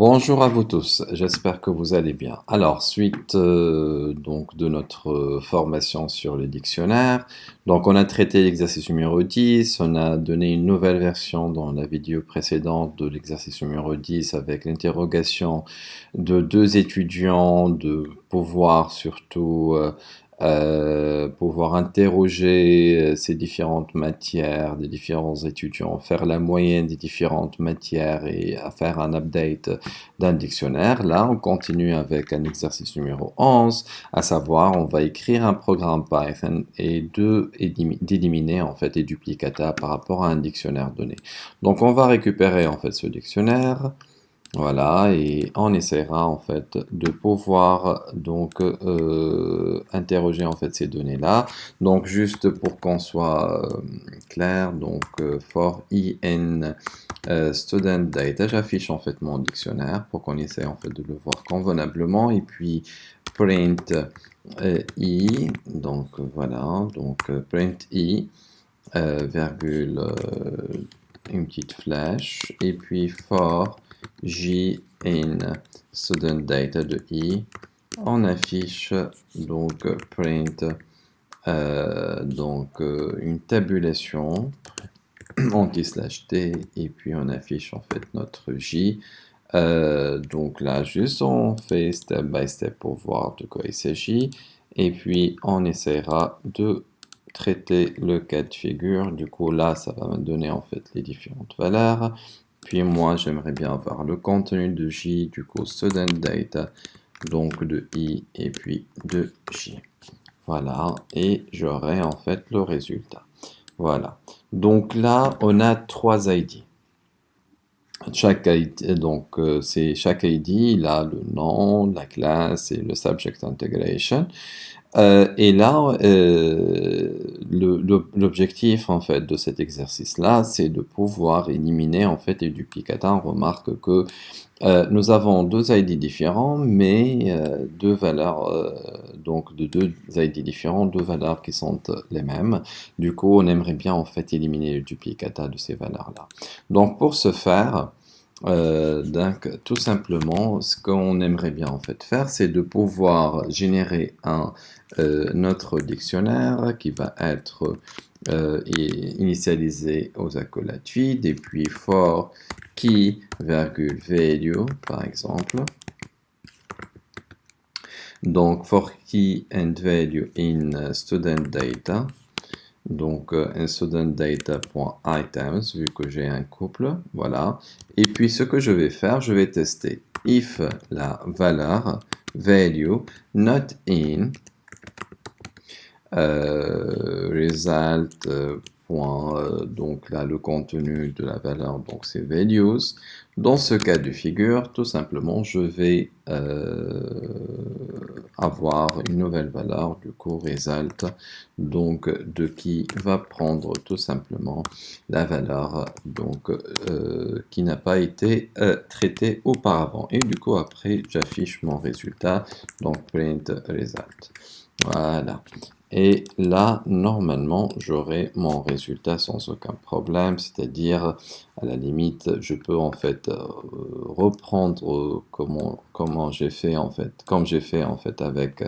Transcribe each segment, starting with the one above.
Bonjour à vous tous, j'espère que vous allez bien. Alors, suite donc de notre formation sur le dictionnaire, donc on a traité l'exercice numéro 10, on a donné une nouvelle version dans la vidéo précédente de l'exercice numéro 10 avec l'interrogation de deux étudiants de pouvoir surtout pouvoir interroger ces différentes matières des différents étudiants, faire la moyenne des différentes matières et à faire un update d'un dictionnaire. Là, on continue avec un exercice numéro 11, à savoir, on va écrire un programme Python et d'éliminer en fait les duplicata par rapport à un dictionnaire donné. Donc, on va récupérer en fait ce dictionnaire. Voilà, et on essaiera en fait de pouvoir donc interroger en fait ces données-là. Donc juste pour qu'on soit clair, donc for in student data, j'affiche en fait mon dictionnaire pour qu'on essaie en fait de le voir convenablement et puis print i, donc voilà, donc print i, virgule, une petite flèche et puis for j in student data de i, on affiche donc print une tabulation anti/t et puis on affiche en fait notre j. Donc là juste on fait step by step pour voir de quoi il s'agit et puis on essaiera de traiter le cas de figure. Du coup là ça va me donner en fait les différentes valeurs. Puis moi j'aimerais bien avoir le contenu de j, du coup student data, donc de i et puis de j. Voilà, et j'aurai en fait le résultat. Voilà. Donc là, on a trois ID. Chaque ID, donc chaque ID, il a le nom, la classe et le subject integration. Et là, l'objectif en fait de cet exercice-là, c'est de pouvoir éliminer en fait les duplicata. On remarque que nous avons deux ID différents, mais deux valeurs, donc de deux ID différents, deux valeurs qui sont les mêmes. Du coup, on aimerait bien en fait éliminer le duplicata de ces valeurs-là. Donc pour ce faire, donc, tout simplement, ce qu'on aimerait bien en fait faire, c'est de pouvoir générer notre dictionnaire qui va être initialisé aux accolades vides et puis for key, virgule, value, par exemple. Donc, for key and value in student data. Donc, student data.items, vu que j'ai un couple, voilà. Et puis, ce que je vais faire, je vais tester if la valeur value not in result donc là le contenu de la valeur, donc c'est values. Dans ce cas de figure, tout simplement je vais avoir une nouvelle valeur, du coup result, donc de qui va prendre tout simplement la valeur donc qui n'a pas été traitée auparavant, et du coup après j'affiche mon résultat, donc print result. Voilà. Et là, normalement, j'aurai mon résultat sans aucun problème, c'est-à-dire, à la limite, je peux en fait reprendre comment j'ai fait en fait, comme j'ai fait en fait avec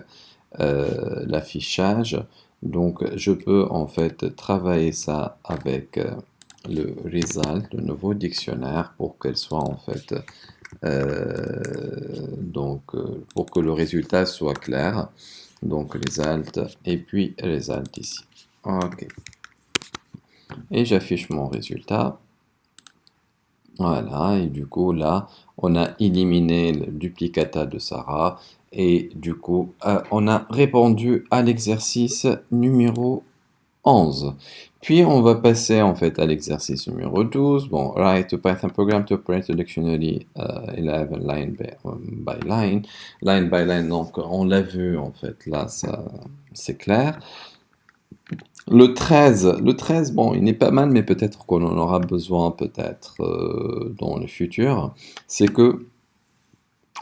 l'affichage. Donc, je peux en fait travailler ça avec le result, le nouveau dictionnaire, pour qu'elle soit en fait, pour que le résultat soit clair. Donc result et puis result ici. Ok. Et j'affiche mon résultat. Voilà, et du coup là, on a éliminé le duplicata de Sarah et du coup, on a répondu à l'exercice numéro 11. Puis on va passer en fait à l'exercice numéro 12. Bon, write a Python program to print a dictionary 11 line by line. Line by line, donc on l'a vu en fait, là ça c'est clair. Le 13, bon, il n'est pas mal, mais peut-être qu'on en aura besoin peut-être dans le futur. C'est que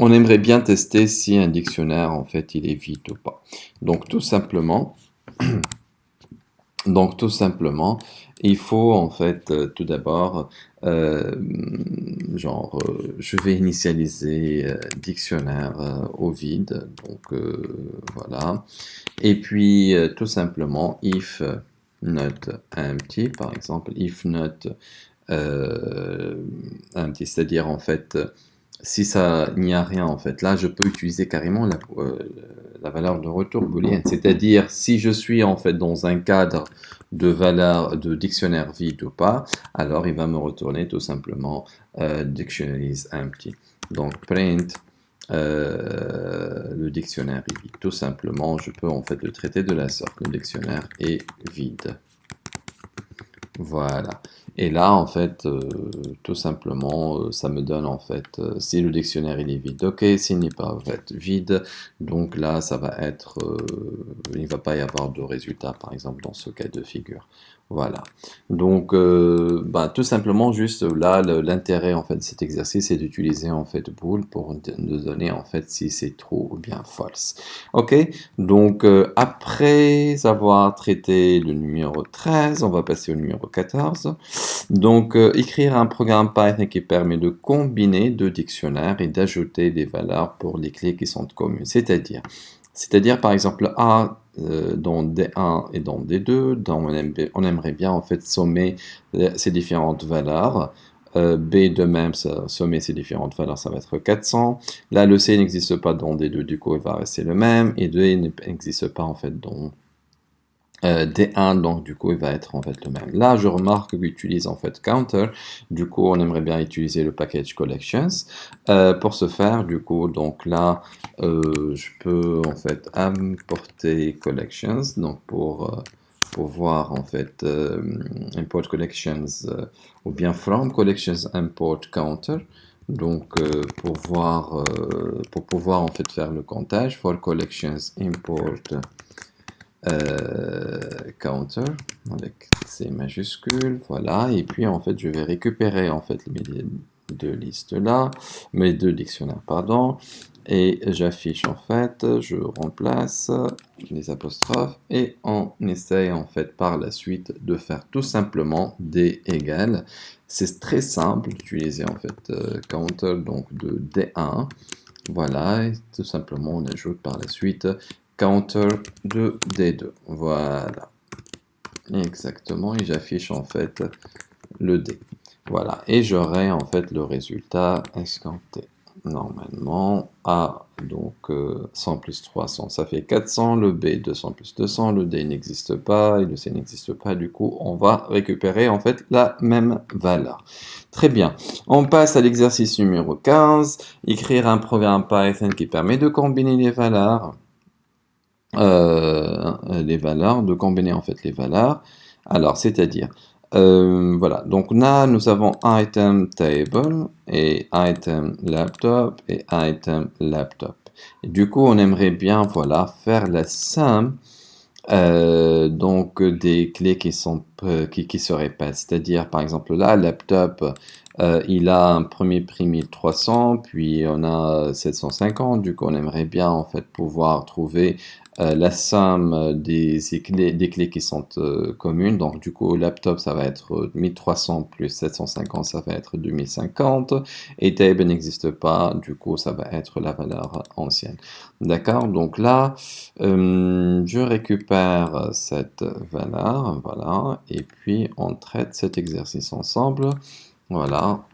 on aimerait bien tester si un dictionnaire en fait il est vide ou pas. Donc tout simplement, Donc tout simplement, il faut en fait tout d'abord, euh, je vais initialiser dictionnaire au vide, donc voilà. Et puis tout simplement, if not empty, par exemple, if not empty, c'est-à-dire en fait, si ça n'y a rien en fait, là je peux utiliser carrément la valeur de retour booléenne, c'est-à-dire si je suis en fait dans un cadre de valeur de dictionnaire vide ou pas, alors il va me retourner tout simplement dictionary is empty. Donc print le dictionnaire est vide. Tout simplement, je peux en fait le traiter de la sorte, le dictionnaire est vide. Voilà. Et là, en fait, tout simplement, ça me donne en fait, si le dictionnaire il est vide, ok, s'il n'est pas en fait, vide, donc là, ça va être, il ne va pas y avoir de résultat, par exemple, dans ce cas de figure. Voilà. Donc, bah, tout simplement, juste là, l'intérêt en fait de cet exercice, c'est d'utiliser en fait bool pour nous donner en fait si c'est true ou bien false. Ok. Donc, après avoir traité le numéro 13, on va passer au numéro 14. Donc, écrire un programme Python qui permet de combiner deux dictionnaires et d'ajouter des valeurs pour les clés qui sont communes. C'est-à-dire par exemple, A dans D1 et dans D2, on aimerait bien en fait sommer ces différentes valeurs. B de même, sommer ces différentes valeurs, ça va être 400. Là, le C n'existe pas dans D2, du coup, il va rester le même. Et D n'existe pas en fait dans D1, donc du coup, il va être en fait le même. Là, je remarque qu'il utilise en fait counter. Du coup, on aimerait bien utiliser le package collections. Pour ce faire, du coup, donc là, je peux en fait importer collections. Donc pour voir en fait import collections ou bien from collections import counter. Donc pour pouvoir en fait faire le comptage, for collections import counter avec C majuscule, voilà, et puis en fait je vais récupérer en fait mes deux listes là, mes deux dictionnaires, pardon, et j'affiche en fait, je remplace les apostrophes et on essaye en fait par la suite de faire tout simplement D égale. C'est très simple d'utiliser en fait counter donc de D1. Voilà, et tout simplement on ajoute par la suite counter de D2. Voilà, exactement, et j'affiche en fait le D. Voilà, et j'aurai en fait le résultat escompté. Normalement, A, donc 100 plus 300, ça fait 400, le B 200 plus 200, le D n'existe pas, et le C n'existe pas, du coup on va récupérer en fait la même valeur. Très bien, on passe à l'exercice numéro 15, écrire un programme Python qui permet de combiner les valeurs, de combiner en fait les valeurs. Alors, c'est-à-dire, voilà, donc là, nous avons item table et item laptop et item laptop. Et du coup, on aimerait bien, voilà, faire la somme donc des clés qui se répètent. C'est-à-dire, par exemple, là, laptop, il a un premier prix 1300, puis on a 750. Du coup, on aimerait bien en fait pouvoir trouver la somme des clés qui sont communes. Donc, du coup, laptop, ça va être 1300 plus 750, ça va être 2050. Et table n'existe pas, du coup, ça va être la valeur ancienne. D'accord? Donc là, je récupère cette valeur, voilà, et puis on traite cet exercice ensemble. Voilà,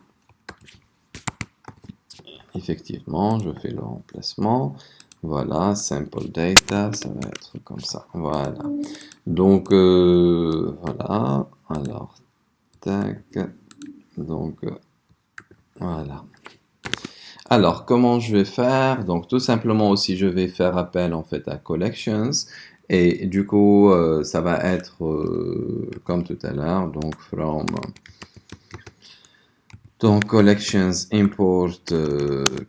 effectivement, je fais le remplacement. Voilà, simple data, ça va être comme ça. Voilà. Donc, voilà. Alors, tac. Donc, voilà. Alors, comment je vais faire? Donc, tout simplement aussi, je vais faire appel en fait à collections. Et du coup, ça va être comme tout à l'heure, donc from donc collections import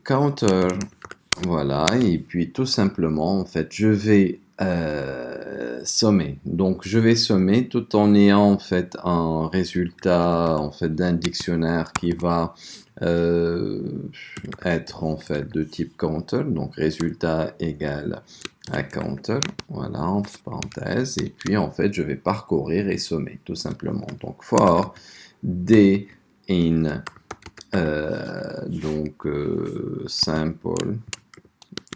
counter, voilà, et puis tout simplement en fait je vais sommer. Donc, je vais sommer tout en ayant en fait un résultat en fait d'un dictionnaire qui va euh, être en fait de type counter. Donc, résultat égal à counter. Voilà, entre parenthèses. Et puis, en fait, je vais parcourir et sommer tout simplement. Donc, for d in sample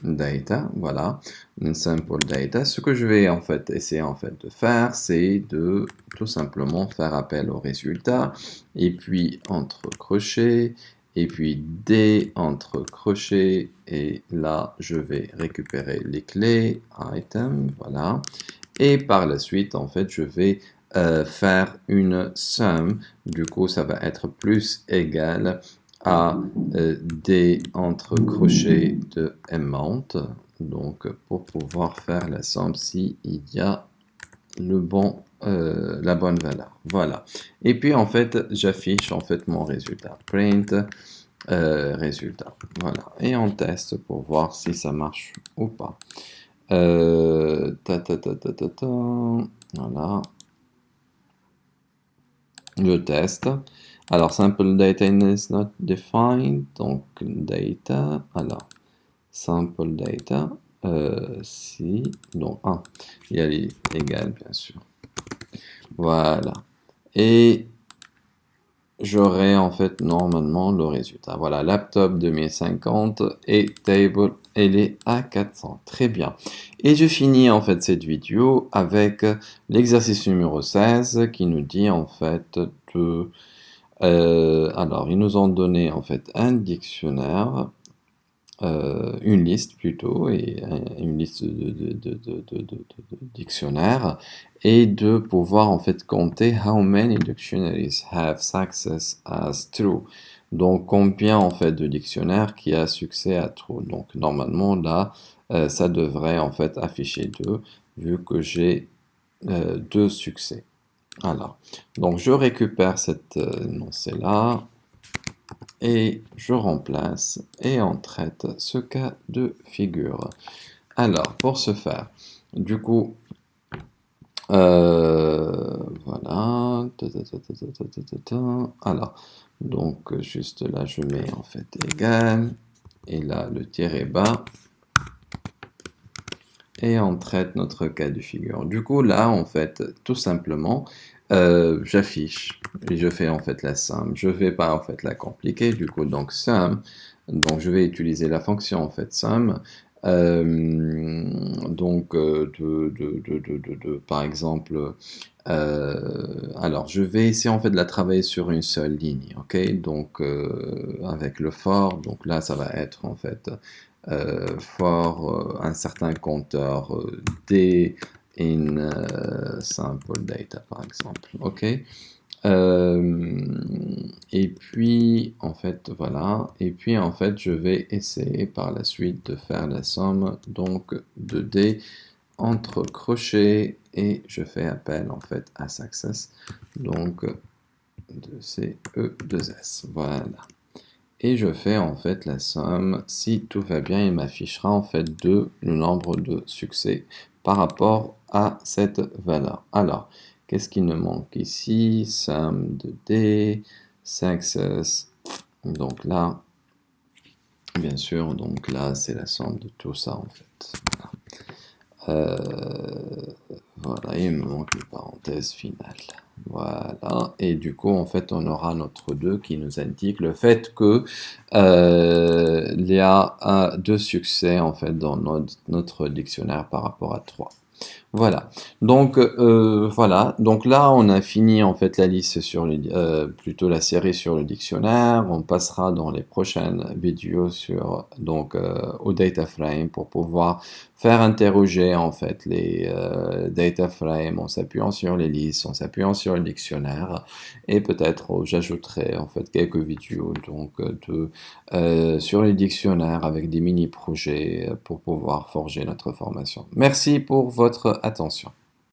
data, voilà, une sample data. Ce que je vais en fait essayer en fait de faire, c'est de tout simplement faire appel au résultat, et puis entre crochets, et puis D entre crochets, et là je vais récupérer les clés, item, voilà, et par la suite en fait je vais faire une somme, du coup ça va être plus égal à D entre crochets de amount, donc pour pouvoir faire la somme si il y a la bonne valeur. Voilà. Et puis en fait, j'affiche en fait mon résultat. Print résultat. Voilà. Et on teste pour voir si ça marche ou pas. Voilà. Je teste. Alors, sample data is not defined. Donc, data. Alors, sample data. Si. Donc, 1. Il y a les égales, bien sûr. Voilà. Et j'aurai en fait normalement le résultat. Voilà, laptop 2050 et table, elle est à 400. Très bien. Et je finis en fait cette vidéo avec l'exercice numéro 16 qui nous dit en fait de... alors, ils nous ont donné en fait un dictionnaire, une liste plutôt, et une liste de dictionnaires, et de pouvoir en fait compter how many dictionaries have success as true. Donc combien en fait de dictionnaires qui a succès à true. Donc normalement là, ça devrait en fait afficher 2 vu que j'ai 2 succès. Alors, donc je récupère cette énoncé là et je remplace et on traite ce cas de figure. Alors, pour ce faire, du coup, voilà. Alors, donc juste là, je mets en fait égal, et là le tiret bas, et on traite notre cas de figure. Du coup, là, en fait, tout simplement, j'affiche et je fais en fait la somme. Je vais pas en fait la compliquer. Du coup, donc somme. Donc, je vais utiliser la fonction en fait somme. Donc, par exemple, alors, je vais essayer en fait de la travailler sur une seule ligne, ok? Donc, avec le for, donc là, ça va être en fait for un certain compteur D in sample data, par exemple, ok? Et puis, en fait, voilà. Et puis, en fait, je vais essayer par la suite de faire la somme, donc, de D entre crochets, et je fais appel, en fait, à success, donc, de C, E, 2 S. Voilà. Et je fais, en fait, la somme. Si tout va bien, il m'affichera, en fait, le nombre de succès par rapport à cette valeur. Alors, qu'est-ce qui nous manque ici? Somme de D, success. Donc là, bien sûr, donc là, c'est la somme de tout ça, en fait. Voilà, il me manque une parenthèse finale. Voilà, et du coup, en fait, on aura notre 2 qui nous indique le fait que il y a 2 succès, en fait, dans notre dictionnaire par rapport à 3. Voilà. Donc voilà. Donc là, on a fini en fait la liste sur plutôt la série sur le dictionnaire. On passera dans les prochaines vidéos sur au data frame pour pouvoir faire interroger en fait les data frames en s'appuyant sur les listes, en s'appuyant sur le dictionnaire, et peut-être j'ajouterai en fait quelques vidéos sur les dictionnaires avec des mini-projets pour pouvoir forger notre formation. Merci pour votre attention.